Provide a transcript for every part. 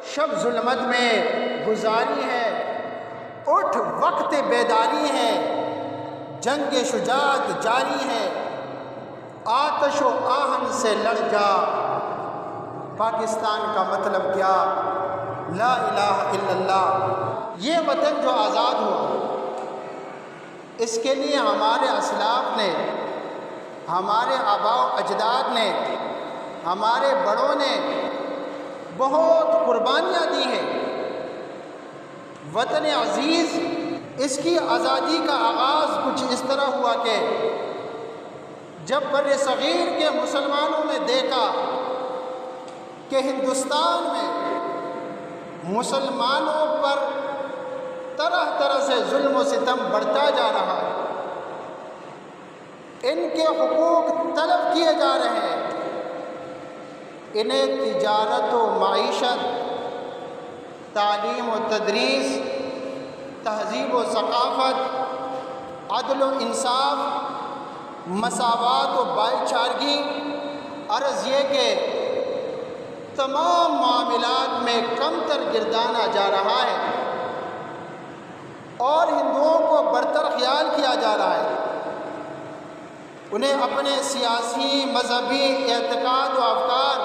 شب ظلمت میں گزاری ہے، اٹھ وقت بیداری ہے، جنگ شجاعت جاری ہے، آتش و آہن سے لڑ جا، پاکستان کا مطلب کیا؟ لا الہ الا اللہ۔ یہ وطن جو آزاد ہوا، اس کے لیے ہمارے اسلاف نے، ہمارے آباء و اجداد نے، ہمارے بڑوں نے بہت قربانیاں دی ہیں۔ وطن عزیز، اس کی آزادی کا آغاز کچھ اس طرح ہوا کہ جب بر صغیر کے مسلمانوں نے دیکھا کہ ہندوستان میں مسلمانوں پر طرح طرح سے ظلم و ستم بڑھتا جا رہا ہے، ان کے حقوق طلب کیے جا رہے ہیں، انہیں تجارت و معیشت، تعلیم و تدریس، تہذیب و ثقافت، عدل و انصاف، مساوات و بھائی چارگی، عرض یہ کہ تمام معاملات میں کمتر گردانا جا رہا ہے اور ہندوؤں کو برتر خیال کیا جا رہا ہے، انہیں اپنے سیاسی، مذہبی اعتقاد و افکار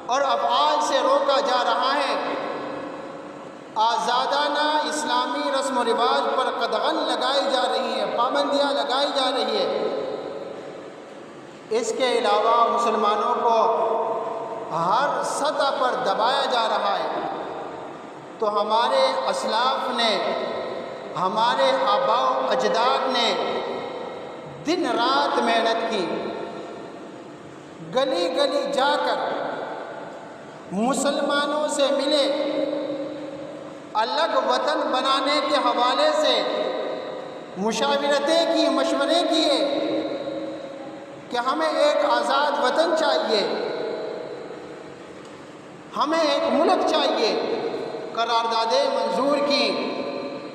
اور افعال سے روکا جا رہا ہے، آزادانہ اسلامی رسم و رواج پر قدغن لگائی جا رہی ہیں، پابندیاں لگائی جا رہی ہے۔ اس کے علاوہ مسلمانوں کو ہر سطح پر دبایا جا رہا ہے۔ تو ہمارے اسلاف نے، ہمارے آباء و اجداد نے دن رات محنت کی، گلی گلی جا کر مسلمانوں سے ملے، الگ وطن بنانے کے حوالے سے مشاورتیں کی، مشورے کیے کہ ہمیں ایک آزاد وطن چاہیے، ہمیں ایک ملک چاہیے، قراردادیں منظور کی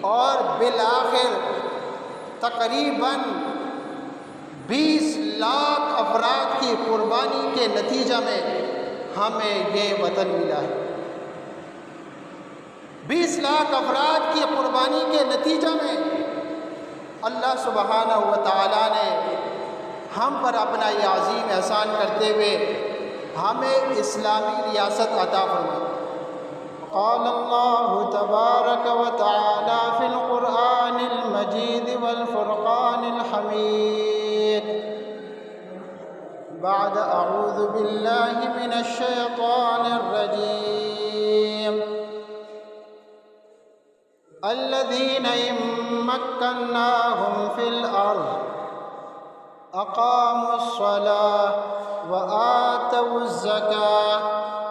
اور بالآخر تقریباً 20 لاکھ افراد کی قربانی کے نتیجہ میں ہمیں یہ وطن ملا ہے۔ 20 لاکھ افراد کی قربانی کے نتیجہ میں اللہ سبحانہ و تعالیٰ نے ہم پر اپنا یہ عظیم احسان کرتے ہوئے ہمیں اسلامی ریاست عطا فرمائی۔ قال اللہ تبارک و تعالی فی القرآن المجید والفرقان الحمید بعد اعوذ باللہ من الشیطان الرجیم الذین ان مکناہم فی الارض اقاموا الصلاة وآتوا الزکاة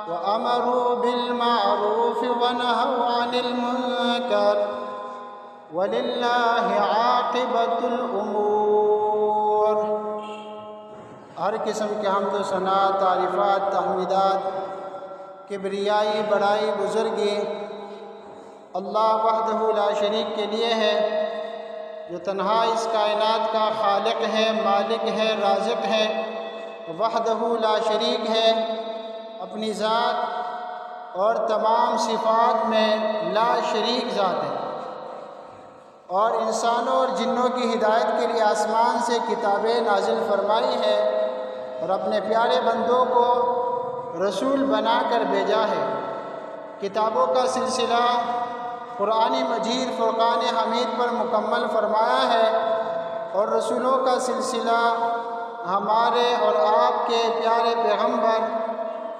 وأمروا بالمعروف ونهوا عن المنكر وللہ عاقبۃ الامور۔ ہر قسم کے حمد و ثنا، تعریفات، تحمیدات، کبریائی، بڑائی، بزرگی اللہ وحدہ لا شریک کے لیے ہے، جو تنہا اس کائنات کا خالق ہے، مالک ہے، رازق ہے، وحدہ لا شریک ہے، اپنی ذات اور تمام صفات میں لا شریک ذات ہے، اور انسانوں اور جنوں کی ہدایت کے لیے آسمان سے کتابیں نازل فرمائی ہے اور اپنے پیارے بندوں کو رسول بنا کر بھیجا ہے۔ کتابوں کا سلسلہ قرآن مجید فرقان حمید پر مکمل فرمایا ہے، اور رسولوں کا سلسلہ ہمارے اور آپ کے پیارے پیغمبر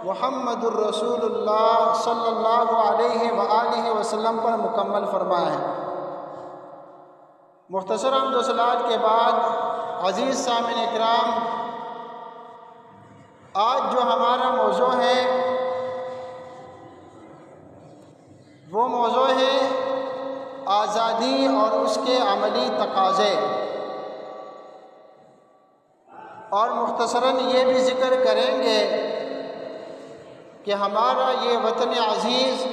محمد الرسول اللہ صلی اللہ علیہ وآلہ وسلم پر مکمل فرمایا ہے۔ مختصر حمد و صلوات کے بعد عزیز سامعین اکرام، آج جو ہمارا موضوع ہے وہ موضوع ہے آزادی اور اس کے عملی تقاضے، اور مختصراً یہ بھی ذکر کریں گے کہ ہمارا یہ وطن عزیز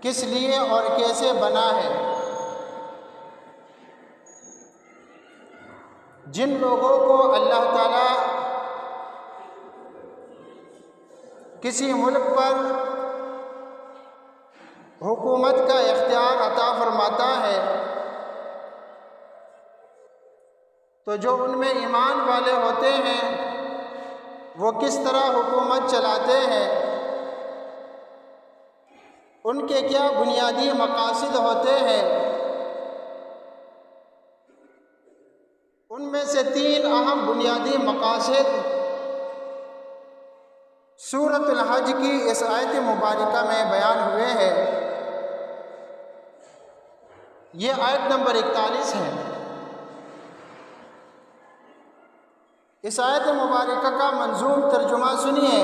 کس لیے اور کیسے بنا ہے۔ جن لوگوں کو اللہ تعالیٰ کسی ملک پر حکومت کا اختیار عطا فرماتا ہے تو جو ان میں ایمان والے ہوتے ہیں وہ کس طرح حکومت چلاتے ہیں، ان کے کیا بنیادی مقاصد ہوتے ہیں، ان میں سے 3 اہم بنیادی مقاصد سورۃ الحج کی اس آیت مبارکہ میں بیان ہوئے ہیں۔ یہ آیت نمبر 41 ہے۔ اس آیت مبارکہ کا منظوم ترجمہ سنیے۔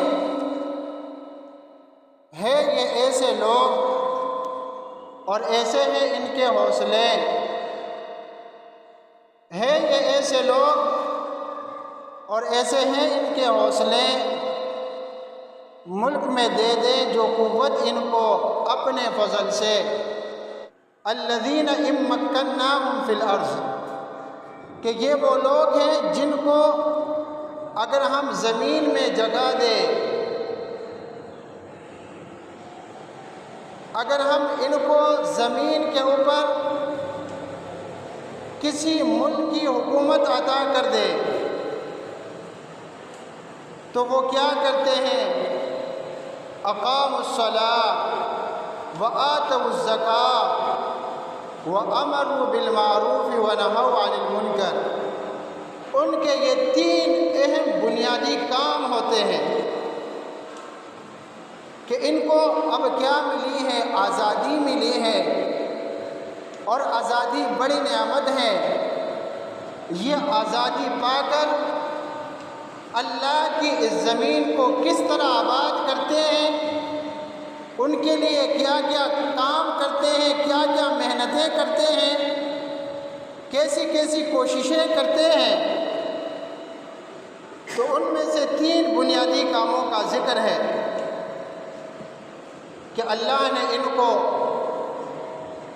ہے یہ ایسے لوگ اور ایسے ہیں ان کے حوصلے، ہے یہ ایسے لوگ اور ایسے ہیں ان کے حوصلے، ملک میں دے دے جو قوت ان کو اپنے فضل سے، الذین ان مکناہم فی الارض، کہ یہ وہ لوگ ہیں جن کو اگر ہم زمین میں جگہ دیں، اگر ہم ان کو زمین کے اوپر کسی ملک کی حکومت عطا کر دے تو وہ کیا کرتے ہیں؟ اقاموا الصلاۃ وآتوا الزکاۃ وامروا بالمعروف ونہوا عن المنکر۔ ان کے یہ 3 اہم بنیادی کام ہوتے ہیں کہ ان کو اب کیا ملی ہے؟ آزادی ملی ہے، اور آزادی بڑی نعمت ہے۔ یہ آزادی پا کر اللہ کی اس زمین کو کس طرح آباد کرتے ہیں، ان کے لیے کیا کیا کام کرتے ہیں، کیا کیا محنتیں کرتے ہیں، کیسی کیسی کوششیں کرتے ہیں، تو ان میں سے 3 بنیادی کاموں کا ذکر ہے کہ اللہ نے ان کو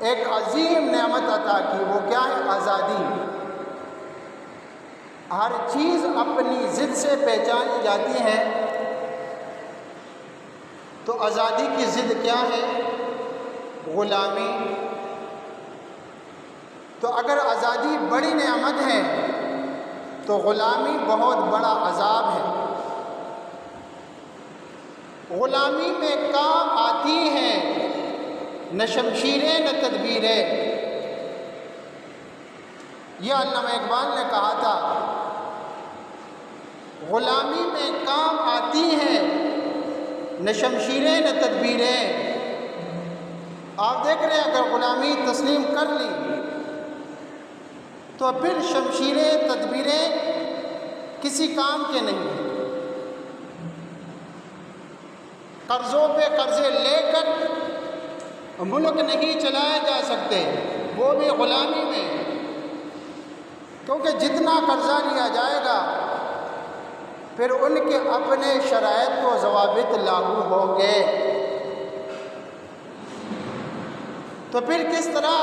ایک عظیم نعمت عطا کی۔ وہ کیا ہے؟ آزادی۔ ہر چیز اپنی ضد سے پہچانی جاتی ہے، تو آزادی کی ضد کیا ہے؟ غلامی۔ تو اگر آزادی بڑی نعمت ہے تو غلامی بہت بڑا عذاب ہے۔ غلامی میں کام آتی ہیں نہ شمشیریں نہ تدبیریں۔ یہ علامہ اقبال نے کہا تھا، غلامی میں کام آتی ہیں نہ شمشیریں نہ تدبیریں۔ آپ دیکھ رہے ہیں اگر غلامی تسلیم کر لی تو پھر شمشیریں تدبیریں کسی کام کے نہیں۔ قرضوں پہ قرضے لے کر ملک نہیں چلائے جا سکتے، وہ بھی غلامی میں، کیونکہ جتنا قرضہ لیا جائے گا پھر ان کے اپنے شرائط و ضوابط لاگو ہوں گے، تو پھر کس طرح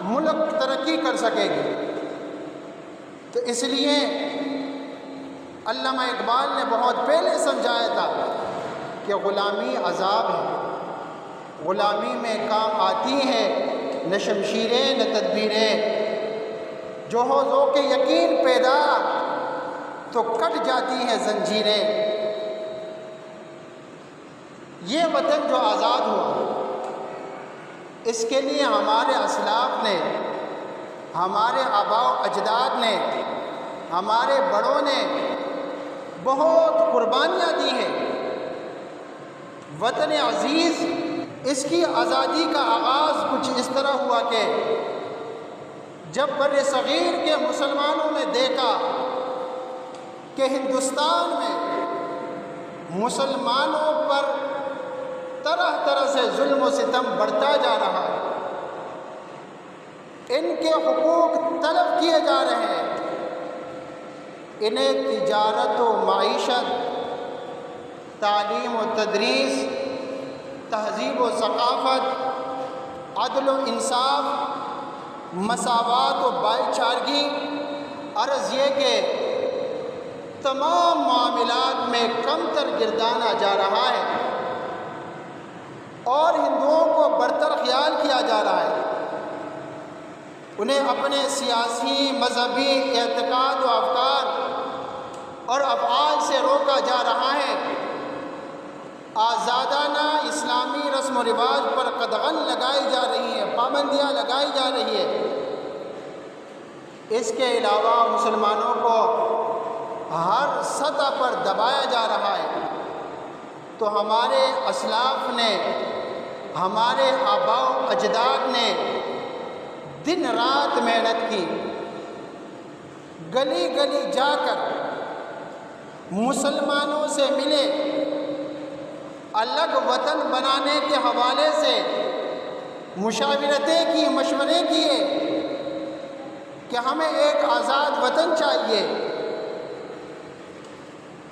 ملک ترقی کر سکے گی؟ تو اس لیے علامہ اقبال نے بہت پہلے سمجھایا تھا کہ غلامی عذاب ہے، غلامی میں کام آتی ہے نہ شمشیریں نہ تدبیریں، جو ہو ذوق یقین پیدا تو کٹ جاتی ہیں زنجیریں۔ یہ وطن جو آزاد ہوا، اس کے لیے ہمارے اسلاف نے، ہمارے آباء و اجداد نے، ہمارے بڑوں نے بہت قربانیاں دی ہیں۔ وطن عزیز، اس کی آزادی کا آغاز کچھ اس طرح ہوا کہ جب بر صغیر کے مسلمانوں نے دیکھا کہ ہندوستان میں مسلمانوں پر طرح طرح سے ظلم و ستم بڑھتا جا رہا ہے، ان کے حقوق طلب کیے جا رہے ہیں، انہیں تجارت و معیشت، تعلیم و تدریس، تہذیب و ثقافت، عدل و انصاف، مساوات و بھائی چارگی، عرض یہ کہ تمام معاملات میں کم تر گردانا جا رہا ہے اور ہندوؤں کو برتر خیال کیا جا رہا ہے۔ انہیں اپنے سیاسی، مذہبی اعتقاد و افکار اور افعال سے روکا جا رہا ہے۔ آزادانہ اسلامی رسم و رواج پر قدغن لگائی جا رہی ہے، پابندیاں لگائی جا رہی ہے۔ اس کے علاوہ مسلمانوں کو ہر سطح پر دبایا جا رہا ہے۔ تو ہمارے اسلاف نے، ہمارے آباء و اجداد نے دن رات محنت کی، گلی گلی جا کر مسلمانوں سے ملے، الگ وطن بنانے کے حوالے سے مشاورتیں کی، مشورے کیے کہ ہمیں ایک آزاد وطن چاہیے،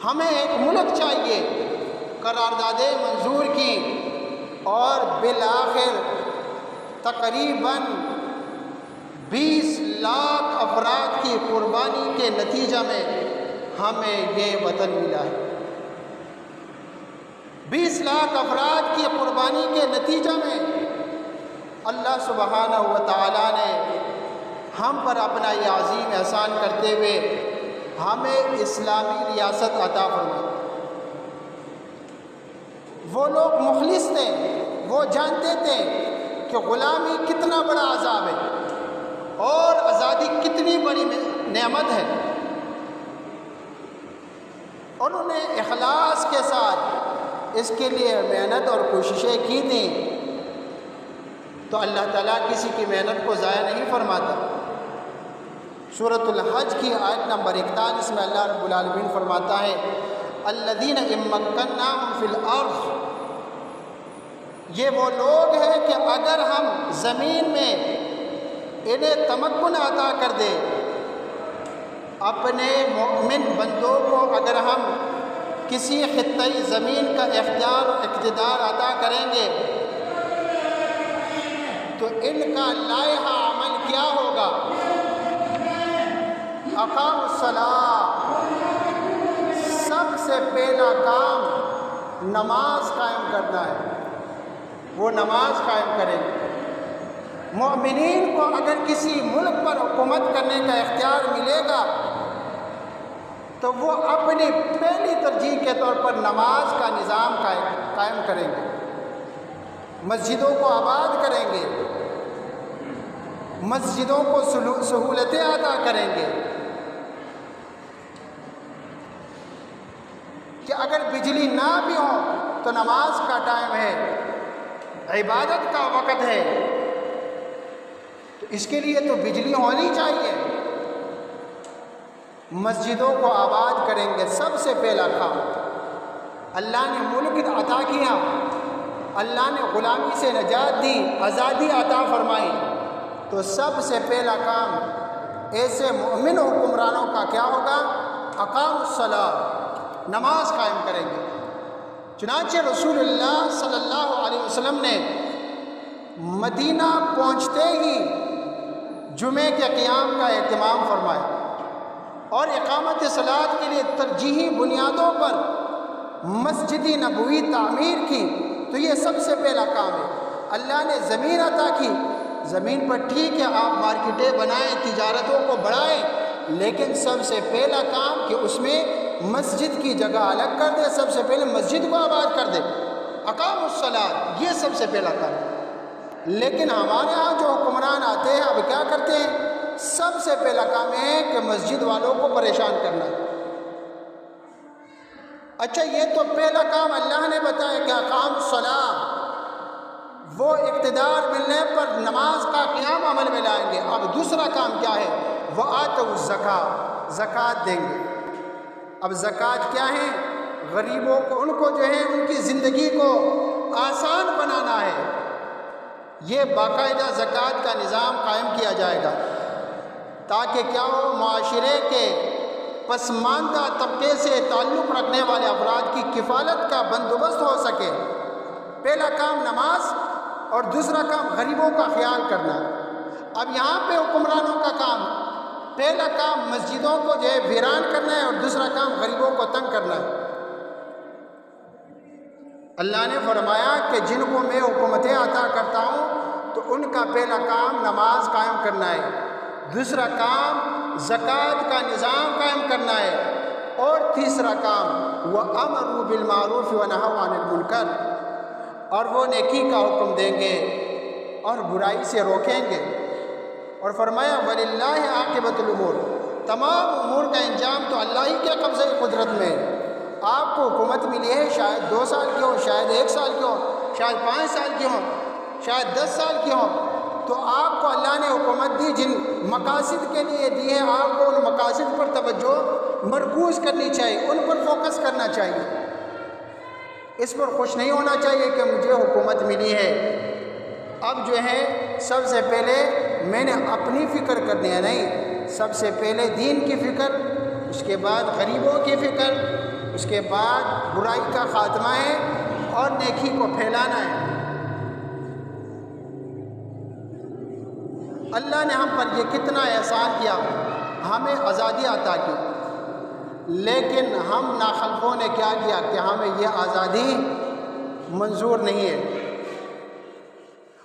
ہمیں ایک ملک چاہیے۔ قراردادیں منظور کی اور بالآخر تقریباً 20 لاکھ افراد کی قربانی کے نتیجہ میں ہمیں یہ وطن ملا ہے۔ 20 لاکھ افراد کی قربانی کے نتیجہ میں اللہ سبحانہ و تعالیٰ نے ہم پر اپنا یہ عظیم احسان کرتے ہوئے ہمیں اسلامی ریاست عطا فرمائی۔ وہ لوگ مخلص تھے، وہ جانتے تھے کہ غلامی کتنا بڑا عذاب ہے اور آزادی کتنی بڑی نعمت ہے، اور انہوں نے اخلاص کے ساتھ اس کے لیے محنت اور کوششیں کی تھیں۔ تو اللہ تعالیٰ کسی کی محنت کو ضائع نہیں فرماتا۔ سورۃ الحج کی آیت نمبر 41 میں اللہ رب العالمین فرماتا ہے الذین ان مکناہم فی الارض، یہ وہ لوگ ہیں کہ اگر ہم زمین میں انہیں تمکن عطا کر دیں، اپنے مومن بندوں کو اگر ہم کسی خطۂ زمین کا اختیار و اقتدار عطا کریں گے تو ان کا لائحہ عمل کیا ہوگا؟ اقاموا الصلاۃ، سب سے پہلا کام نماز قائم کرنا ہے، وہ نماز قائم کریں گے۔ مومنین کو اگر کسی ملک پر حکومت کرنے کا اختیار ملے گا تو وہ اپنی پہلی ترجیح کے طور پر نماز کا نظام قائم کریں گے، مسجدوں کو آباد کریں گے، مسجدوں کو سہولتیں عطا کریں گے کہ اگر بجلی نہ بھی ہو تو نماز کا ٹائم ہے، عبادت کا وقت ہے، تو اس کے لیے تو بجلی ہونی چاہیے۔ مسجدوں کو آباد کریں گے، سب سے پہلا کام۔ اللہ نے ملک عطا کیا، اللہ نے غلامی سے نجات دی، آزادی عطا فرمائی، تو سب سے پہلا کام ایسے مومن حکمرانوں کا کیا ہوگا؟ اقاموا الصلاۃ، نماز قائم کریں گے۔ چنانچہ رسول اللہ صلی اللہ علیہ وسلم نے مدینہ پہنچتے ہی جمعے کے قیام کا اہتمام فرمایا اور اقامت صلاۃ کے لیے ترجیحی بنیادوں پر مسجد نبوی تعمیر کی۔ تو یہ سب سے پہلا کام ہے۔ اللہ نے زمین عطا کی، زمین پر ٹھیک ہے آپ مارکیٹیں بنائیں، تجارتوں کو بڑھائیں، لیکن سب سے پہلا کام کہ اس میں مسجد کی جگہ الگ کر دے، سب سے پہلے مسجد کو آباد کر دے۔ اقاموا الصلاۃ، یہ سب سے پہلا کام۔ لیکن ہمارے ہاں جو حکمران آتے ہیں اب کیا کرتے ہیں؟ سب سے پہلا کام ہے کہ مسجد والوں کو پریشان کرنا۔ اچھا، یہ تو پہلا کام اللہ نے بتایا کہ اقاموا الصلاۃ، وہ اقتدار ملنے پر نماز کا قیام عمل میں لائیں گے۔ اب دوسرا کام کیا ہے؟ وآتوا الزکاۃ، زکوٰۃ دیں گے۔ اب زکوٰۃ کیا ہے؟ غریبوں کو، ان کو جو ہے ان کی زندگی کو آسان بنانا ہے۔ یہ باقاعدہ زکوٰۃ کا نظام قائم کیا جائے گا تاکہ کیا ہو؟ معاشرے کے پسماندہ طبقے سے تعلق رکھنے والے افراد کی کفالت کا بندوبست ہو سکے۔ پہلا کام نماز اور دوسرا کام غریبوں کا خیال کرنا۔ اب یہاں پہ حکمرانوں کا کام پہلا کام مسجدوں کو جو ہے ویران کرنا ہے اور دوسرا کام غریبوں کو تنگ کرنا ہے۔ اللہ نے فرمایا کہ جن کو میں حکومتیں عطا کرتا ہوں تو ان کا پہلا کام نماز قائم کرنا ہے، دوسرا کام زکوٰۃ کا نظام قائم کرنا ہے، اور تیسرا کام وَأَمَرُوا بِالْمَعْرُوفِ وَنَهَوْا عَنِ الْمُنكَرِ، اور وہ نیکی کا حکم دیں گے اور برائی سے روکیں گے۔ اور فرمایا وَلِلَّهِ عَاقِبَةُ الْأُمُورِ، تمام امور کا انجام تو اللہ ہی کے قبضہ قدرت میں ہے۔ آپ کو حکومت ملی ہے، شاید 2 سال کی ہو، شاید 1 سال کی ہو، شاید 5 سال کی ہو، شاید 10 سال کی ہو، تو آپ کو اللہ نے حکومت دی، جن مقاصد کے لیے دی ہے آپ کو ان مقاصد پر توجہ مرکوز کرنی چاہیے، ان پر فوکس کرنا چاہیے۔ اس پر خوش نہیں ہونا چاہیے کہ مجھے حکومت ملی ہے، اب جو ہے سب سے پہلے میں نے اپنی فکر کرنی ہے۔ نہیں، سب سے پہلے دین کی فکر، اس کے بعد غریبوں کی فکر، اس کے بعد برائی کا خاتمہ ہے اور نیکی کو پھیلانا ہے۔ اللہ نے ہم پر یہ کتنا احسان کیا، ہمیں آزادی عطا کی، لیکن ہم ناخلفوں نے کیا کیا کہ ہمیں یہ آزادی منظور نہیں ہے،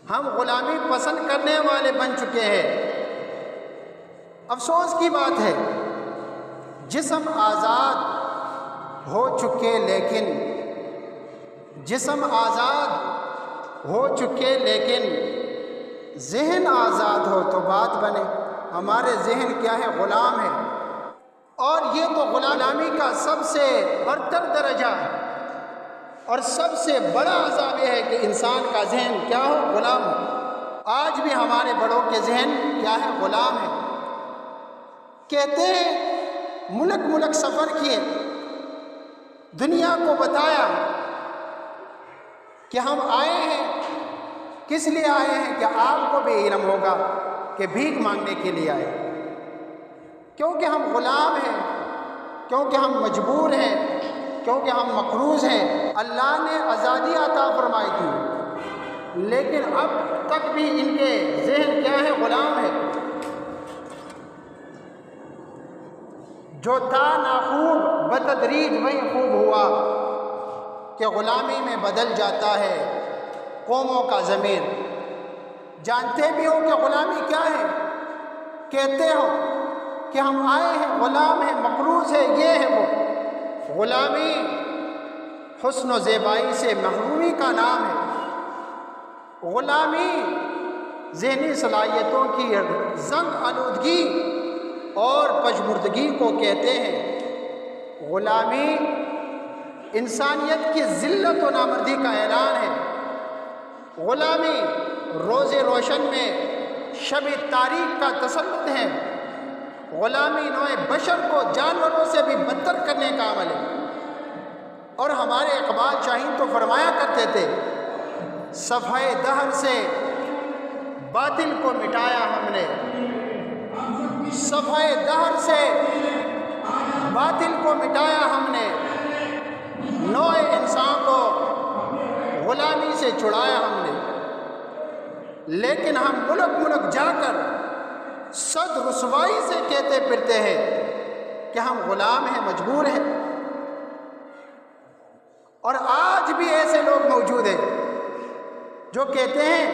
ہم غلامی پسند کرنے والے بن چکے ہیں۔ افسوس کی بات ہے، جسم آزاد ہو چکے لیکن ذہن آزاد ہو تو بات بنے۔ ہمارے ذہن کیا ہے؟ غلام ہے، اور یہ تو غلامی کا سب سے برتر درجہ ہے اور سب سے بڑا عذاب یہ ہے کہ انسان کا ذہن کیا ہو؟ غلام ہو۔ آج بھی ہمارے بڑوں کے ذہن کیا ہے؟ غلام ہے۔ کہتے ہیں ملک سفر کیے، دنیا کو بتایا کہ ہم آئے ہیں، کس لیے آئے ہیں کہ آپ کو بھی علم ہوگا کہ بھیک مانگنے کے لیے آئے، کیونکہ ہم غلام ہیں، کیونکہ ہم مجبور ہیں، کیونکہ ہم مقروض ہیں۔ اللہ نے آزادی عطا فرمائی تھی، لیکن اب تک بھی ان کے ذہن کیا ہے؟ غلام ہے۔ جو تھا ناخوب بتدریج وہی خوب ہوا، کہ غلامی میں بدل جاتا ہے قوموں کا ضمیر۔ جانتے بھی ہو کہ غلامی کیا ہے، کہتے ہو کہ ہم آئے ہیں، غلام ہیں، مقروض ہے، یہ ہے وہ۔ غلامی حسن و زیبائی سے محرومی کا نام ہے۔ غلامی ذہنی صلاحیتوں کی زنگ آلودگی اور پژمردگی کو کہتے ہیں۔ غلامی انسانیت کی ذلت و نامردی کا اعلان ہے۔ غلامی روز روشن میں شب تاریک کا تسلط ہے۔ غلامی نوع بشر کو جانوروں سے بھی بدتر کرنے کا عمل ہے۔ اور ہمارے اقبال شاہین تو فرمایا کرتے تھے، صفحۂ دہر سے باطل کو مٹایا ہم نے، صفحۂ دہر سے باطل کو مٹایا ہم نے، نوع انسان کو غلامی سے چھڑایا ہم نے۔ لیکن ہم ملک جا کر صد رسوائی سے کہتے پھرتے ہیں کہ ہم غلام ہیں، مجبور ہیں۔ اور آج بھی ایسے لوگ موجود ہیں جو کہتے ہیں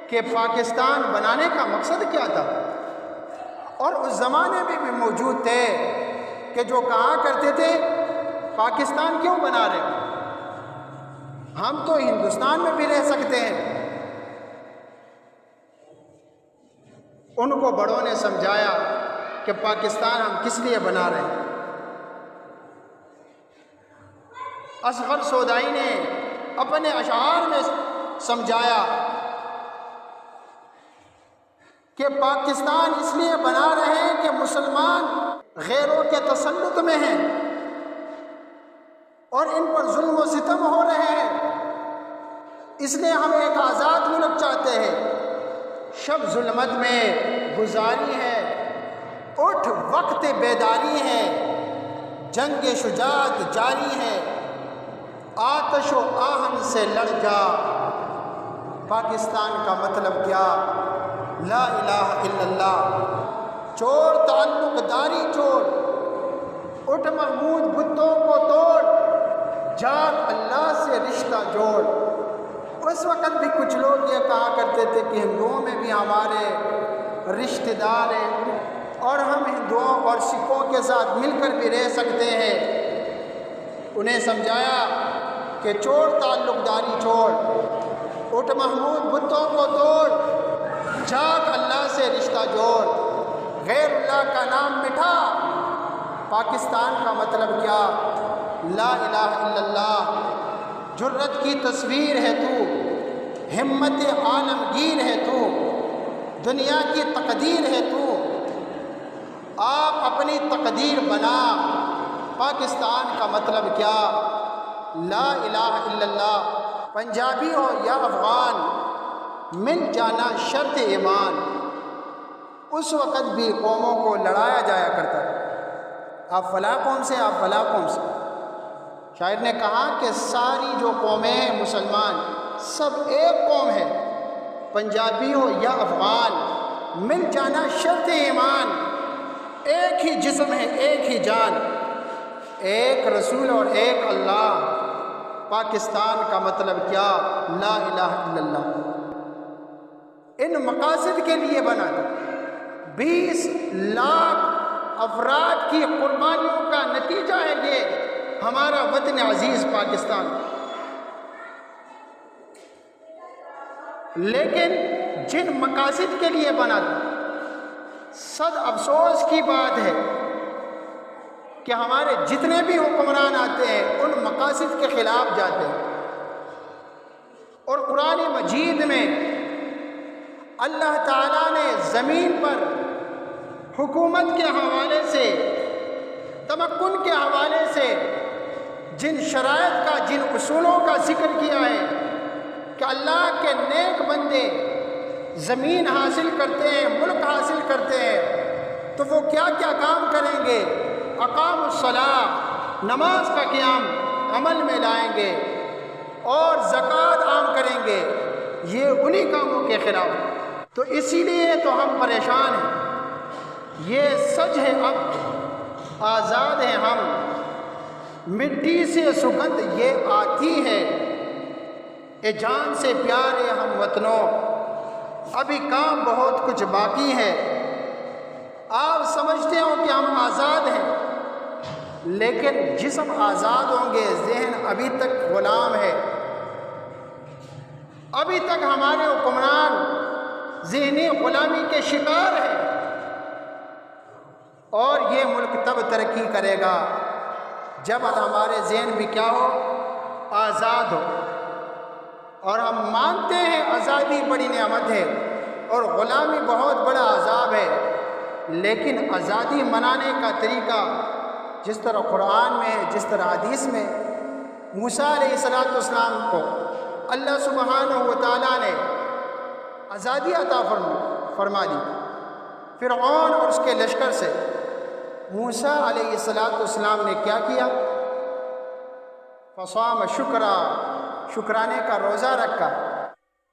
کہ پاکستان بنانے کا مقصد کیا تھا، اور اس زمانے میں بھی موجود تھے کہ جو کہا کرتے تھے پاکستان کیوں بنا رہے، ہم تو ہندوستان میں بھی رہ سکتے ہیں۔ ان کو بڑوں نے سمجھایا کہ پاکستان ہم کس لیے بنا رہے ہیں۔ اصغر سودائی نے اپنے اشعار میں سمجھایا کہ پاکستان اس لیے بنا رہے ہیں کہ مسلمان غیروں کے تسلط میں ہیں اور ان پر ظلم و ستم ہو رہے ہیں، اس لیے ہم ایک آزاد ملک چاہتے ہیں۔ شب ظلمت میں گزاری ہے، اٹھ وقت بیداری ہے، جنگ شجاعت جاری ہے، آتش و آہن سے لڑ جا۔ پاکستان کا مطلب کیا؟ لا الہ الا اللہ۔ چھوڑ تعلق داری چھوڑ، اٹھ محمود بتوں کو توڑ، جاگ اللہ سے رشتہ جوڑ۔ اس وقت بھی کچھ لوگ یہ کہا کرتے تھے کہ ہندوؤں میں بھی ہمارے رشتہ دار ہیں اور ہم ہندوؤں اور سکھوں کے ساتھ مل کر بھی رہ سکتے ہیں۔ انہیں سمجھایا کہ چھوڑ تعلق داری چھوڑ، اٹھ محمود بتوں کو توڑ، جاگ اللہ سے رشتہ جوڑ، غیر اللہ کا نام مٹھا۔ پاکستان کا مطلب کیا؟ لا الہ الا اللہ، جرت کی تصویر ہے تو، ہمت عالمگیر ہے تو، دنیا کی تقدیر ہے تو، آپ اپنی تقدیر بنا۔ پاکستان کا مطلب کیا؟ لا الہ الا اللہ۔ پنجابی ہو یا افغان، مل جانا شرط ایمان۔ اس وقت بھی قوموں کو لڑایا جایا کرتا ہے، آپ فلاں قوم سے، آپ فلاں قوم سے۔ شاعر نے کہا کہ ساری جو قومیں ہیں مسلمان سب ایک قوم ہے، پنجابی ہو یا افغان، مل جانا شرط ایمان۔ ایک ہی جسم ہے، ایک ہی جان، ایک رسول اور ایک اللہ۔ پاکستان کا مطلب کیا؟ لا الہ الا اللہ۔ ان مقاصد کے لیے بنا تھا، 20 لاکھ افراد کی قربانیوں کا نتیجہ ہے یہ ہمارا وطن عزیز پاکستان۔ لیکن جن مقاصد کے لیے بنا تھا، صد افسوس کی بات ہے کہ ہمارے جتنے بھی حکمران آتے ہیں ان مقاصد کے خلاف جاتے ہیں۔ اور قرآن مجید میں اللہ تعالیٰ نے زمین پر حکومت کے حوالے سے، تمکن کے حوالے سے جن شرائط کا، جن اصولوں کا ذکر کیا ہے کہ اللہ کے نیک بندے زمین حاصل کرتے ہیں، ملک حاصل کرتے ہیں، تو وہ کیا کیا کام کریں گے؟ اقام الصلاۃ، نماز کا قیام عمل میں لائیں گے، اور زکوٰۃ عام کریں گے۔ یہ انہی کاموں کے خلاف، تو اسی لیے تو ہم پریشان ہیں۔ یہ سچ ہے، اب آزاد ہیں ہم، مٹی سے سگندھ یہ آتی ہے، اے جان سے پیارے ہم وطنوں، ابھی کام بہت کچھ باقی ہے۔ آپ سمجھتے ہو کہ ہم آزاد ہیں، لیکن جسم آزاد ہوں گے، ذہن ابھی تک غلام ہے۔ ابھی تک ہمارے حکمران ذہنی غلامی کے شکار ہیں، اور یہ ملک تب ترقی کرے گا جب ہمارے ذہن بھی کیا ہو؟ آزاد ہو۔ اور ہم مانتے ہیں آزادی بڑی نعمت ہے اور غلامی بہت بڑا عذاب ہے، لیکن آزادی منانے کا طریقہ جس طرح قرآن میں، جس طرح حدیث میں موسیٰ علیہ السلام کو اللہ سبحانہ و تعالیٰ نے آزادی عطا فرما دی، فرعون اور اس کے لشکر سے۔ موسیٰ علیہ السلام نے کیا کیا؟ فصام شکرا، شکرانے کا روزہ رکھا۔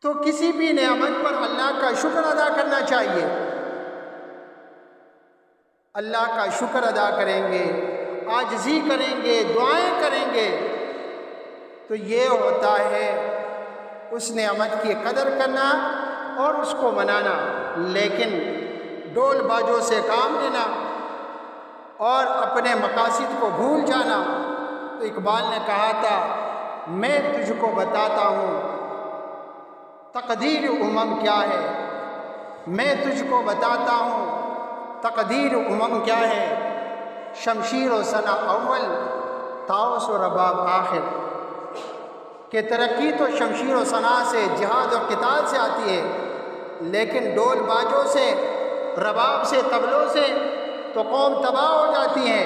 تو کسی بھی نعمت پر اللہ کا شکر ادا کرنا چاہیے۔ اللہ کا شکر ادا کریں گے، عاجزی کریں گے، دعائیں کریں گے، تو یہ ہوتا ہے اس نعمت کی قدر کرنا اور اس کو منانا۔ لیکن ڈول باجوں سے کام لینا اور اپنے مقاصد کو بھول جانا، تو اقبال نے کہا تھا، میں تجھ کو بتاتا ہوں تقدیر امم کیا ہے، میں تجھ کو بتاتا ہوں تقدیر امم کیا ہے، شمشیر و ثنا اول، طاؤس و رباب آخر۔ کہ ترقی تو شمشیر و ثنا سے، جہاد و قتال سے آتی ہے، لیکن ڈول باجوں سے، رباب سے، طبلوں سے تو قوم تباہ ہو جاتی ہے۔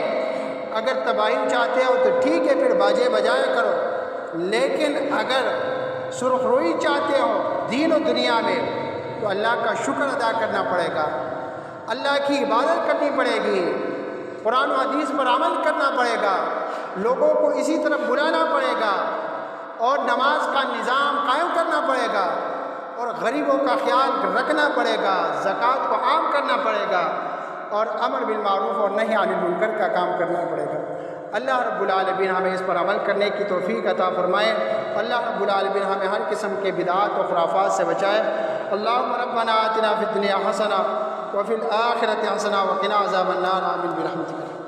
اگر تباہی چاہتے ہو تو ٹھیک ہے، پھر باجے بجایا کرو، لیکن اگر سرخ روئی چاہتے ہو دین و دنیا میں تو اللہ کا شکر ادا کرنا پڑے گا، اللہ کی عبادت کرنی پڑے گی، قرآن و حدیث پر عمل کرنا پڑے گا، لوگوں کو اسی طرف بلانا پڑے گا، اور نماز کا نظام قائم کرنا پڑے گا، اور غریبوں کا خیال رکھنا پڑے گا، زکوٰۃ کو عام کرنا پڑے گا، اور امر بالمعروف اور نہی عن المنکر کا کام کرنا پڑے گا۔ اللہ رب العالمین ہمیں اس پر عمل کرنے کی توفیق عطا فرمائے۔ اللہ رب العالمین ہمیں ہر قسم کے بدعات و خرافات سے بچائے۔ اللہم ربنا آتنا فی الدنیا حسنہ وفی الآخرۃ حسنہ وقنا عذاب النار، آمین برحمتک۔